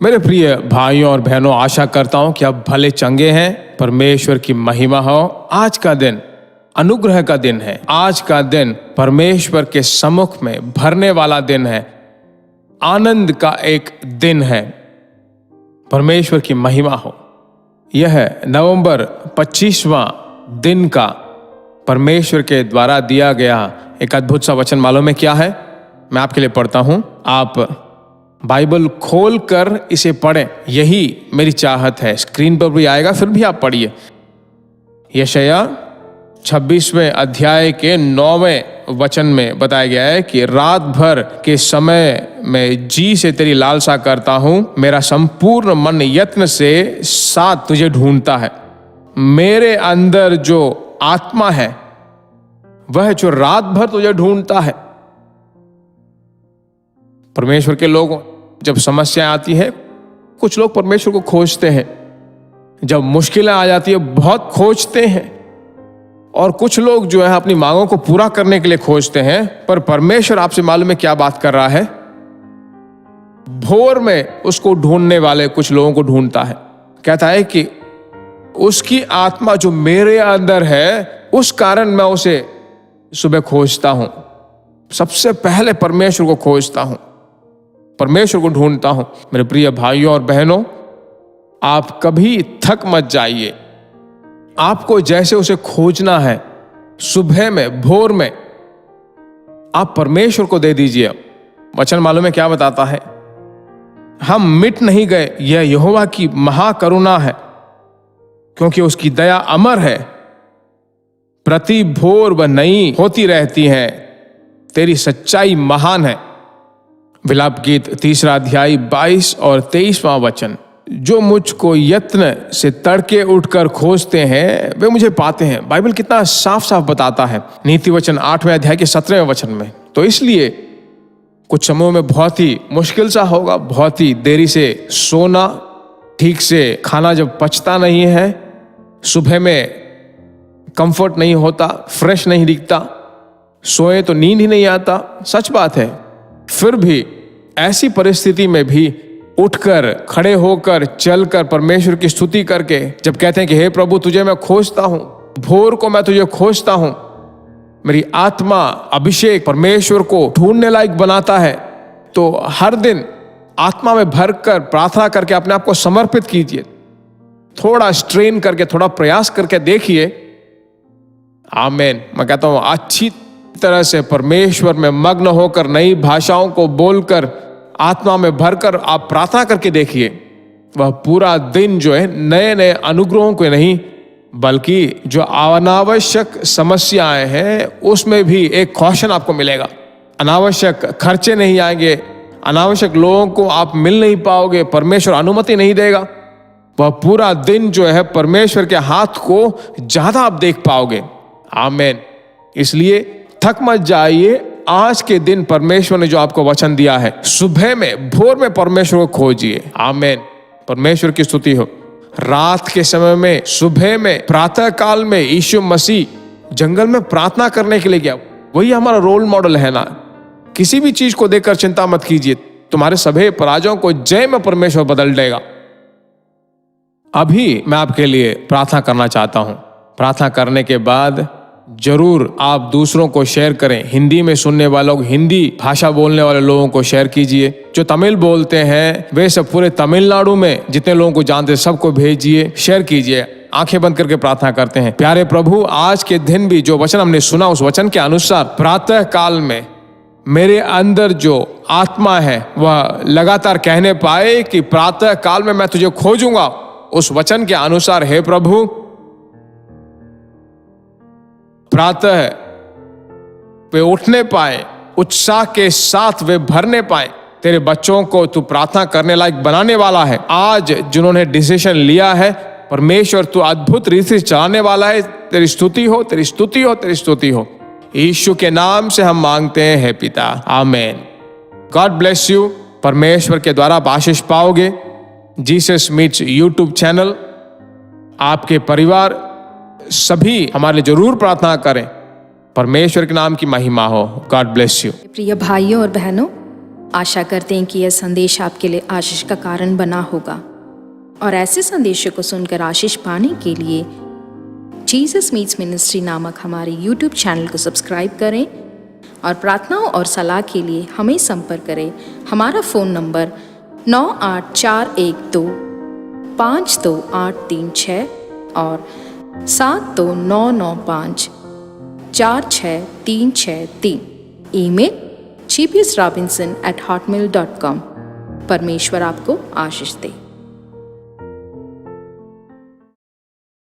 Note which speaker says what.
Speaker 1: मेरे प्रिय भाइयों और बहनों, आशा करता हूं कि आप भले चंगे हैं। परमेश्वर की महिमा हो। आज का दिन अनुग्रह का दिन है। आज का दिन परमेश्वर के सम्मुख में भरने वाला दिन है। आनंद का एक दिन है। परमेश्वर की महिमा हो। यह नवंबर 25वां दिन का परमेश्वर के द्वारा दिया गया एक अद्भुत सा वचन मालूम है क्या है? मैं आपके लिए पढ़ता हूं। आप बाइबल खोलकर इसे पढ़ें, यही मेरी चाहत है। स्क्रीन पर भी आएगा, फिर भी आप पढ़िए। यशाया 26वें अध्याय के 9वें वचन में बताया गया है कि रात भर के समय में जी से तेरी लालसा करता हूं, मेरा संपूर्ण मन यत्न से साथ तुझे ढूंढता है। मेरे अंदर जो आत्मा है वह जो रात भर तुझे ढूंढता है। परमेश्वर के लोगों, जब समस्या आती है, कुछ लोग परमेश्वर को खोजते हैं। जब मुश्किलें आ जाती है, बहुत खोजते हैं। और कुछ लोग जो है अपनी मांगों को पूरा करने के लिए खोजते हैं। पर परमेश्वर आपसे मालूम है क्या बात कर रहा है? भोर में उसको ढूंढने वाले कुछ लोगों को ढूंढता है। कहता है कि उसकी आत्मा जो मेरे अंदर है, उस कारण मैं उसे सुबह खोजता हूं। सबसे पहले परमेश्वर को खोजता हूं, परमेश्वर को ढूंढता हूं। मेरे प्रिय भाइयों और बहनों, आप कभी थक मत जाइए। आपको जैसे उसे खोजना है, सुबह में, भोर में, आप परमेश्वर को दे दीजिए। वचन मालूम है क्या बताता है? हम मिट नहीं गए, यह यहोवा की महाकरुणा है, क्योंकि उसकी दया अमर है। प्रति भोर वह नई होती रहती है, तेरी सच्चाई महान है। विलाप गीत 3 अध्याय 22 और 23वां वचन। जो मुझको यत्न से तड़के उठकर खोजते हैं वे मुझे पाते हैं। बाइबल कितना साफ साफ बताता है। नीति वचन 8वें अध्याय के 17वें वचन में। तो इसलिए कुछ समयों में बहुत ही मुश्किल सा होगा, बहुत ही देरी से सोना, ठीक से खाना जब पचता नहीं है, सुबह में कंफर्ट नहीं होता, फ्रेश नहीं दिखता, सोए तो नींद ही नहीं आता। सच बात है। फिर भी ऐसी परिस्थिति में भी उठकर, खड़े होकर, चलकर, परमेश्वर की स्तुति करके, जब कहते हैं कि हे प्रभु तुझे मैं खोजता हूं, भोर को मैं तुझे खोजता हूं, मेरी आत्मा अभिषेक परमेश्वर को ढूंढने लायक बनाता है, तो हर दिन आत्मा में भरकर प्रार्थना करके अपने आप को समर्पित कीजिए। थोड़ा स्ट्रेन करके, थोड़ा प्रयास करके देखिए। आमीन। मैं कहता हूं अच्छी तरह से परमेश्वर में मग्न होकर, नई भाषाओं को बोलकर, आत्मा में भरकर आप प्रार्थना करके देखिए। वह पूरा दिन जो है नए नए अनुग्रहों को नहीं, बल्कि जो अनावश्यक समस्याएं हैं उसमें भी एक कौशन आपको मिलेगा। अनावश्यक खर्चे नहीं आएंगे, अनावश्यक लोगों को आप मिल नहीं पाओगे, परमेश्वर अनुमति नहीं देगा। वह पूरा दिन जो है परमेश्वर के हाथ को ज्यादा आप देख पाओगे। आमीन। इसलिए थक मत जाइए। आज के दिन परमेश्वर ने जो आपको वचन दिया है, सुबह में, भोर में परमेश्वर को खोजिए। आमीन। परमेश्वर की स्तुति हो। रात के समय में, सुबह में, प्रातः काल में यीशु मसीह जंगल में प्रार्थना करने के लिए गया। वही हमारा रोल मॉडल है ना। किसी भी चीज को देखकर चिंता मत कीजिए। तुम्हारे सभी पराजयों को जय में परमेश्वर बदल देगा। अभी मैं आपके लिए प्रार्थना करना चाहता हूं। प्रार्थना करने के बाद जरूर आप दूसरों को शेयर करें। हिंदी में सुनने वालों को, हिंदी भाषा बोलने वाले लोगों को शेयर कीजिए। जो तमिल बोलते हैं वे सब पूरे तमिलनाडु में जितने लोगों को जानते हैं सबको भेजिए, शेयर कीजिए। आंखें बंद करके प्रार्थना करते हैं। प्यारे प्रभु, आज के दिन भी जो वचन हमने सुना, उस वचन के अनुसार प्रातः काल में मेरे अंदर जो आत्मा है वह लगातार कहने पाए कि प्रातः काल में मैं तुझे खोजूंगा। उस वचन के अनुसार हे प्रभु, प्रातः वे उठने पाए, उत्साह के साथ वे भरने पाए। तेरे बच्चों को तू प्रार्थना करने लायक बनाने वाला है। आज जिन्होंने डिसीजन लिया है, परमेश्वर तू अद्भुत रीति से चलाने वाला है। तेरी स्तुति हो, तेरी स्तुति हो, तेरी स्तुति हो। यीशु के नाम से हम मांगते हैं, हे पिता। आमीन। God bless you. परमेश्वर के द्वारा आप आशीष पाओगे। जीसस मीट्स यूट्यूब चैनल, आपके परिवार सभी हमारे लिए जरूर प्रार्थना करें। परमेश्वर के नाम की महिमा हो। God bless you.
Speaker 2: प्रिय भाइयों और बहनों, आशा करते हैं कि यह संदेश आपके लिए आशीष का कारण बना होगा और ऐसे संदेशों को सुनकर आशीष पाने के लिए जीसस मीट्स मिनिस्ट्री नामक हमारे YouTube चैनल को सब्सक्राइब करें और प्रार्थनाओं और सलाह के लिए हमें संपर्क करें। हमारा फ़ोन नंबर 9841252836 और 7299546363। Email gbsrobinson@hotmail.com। परमेश्वर आपको आशीष दे।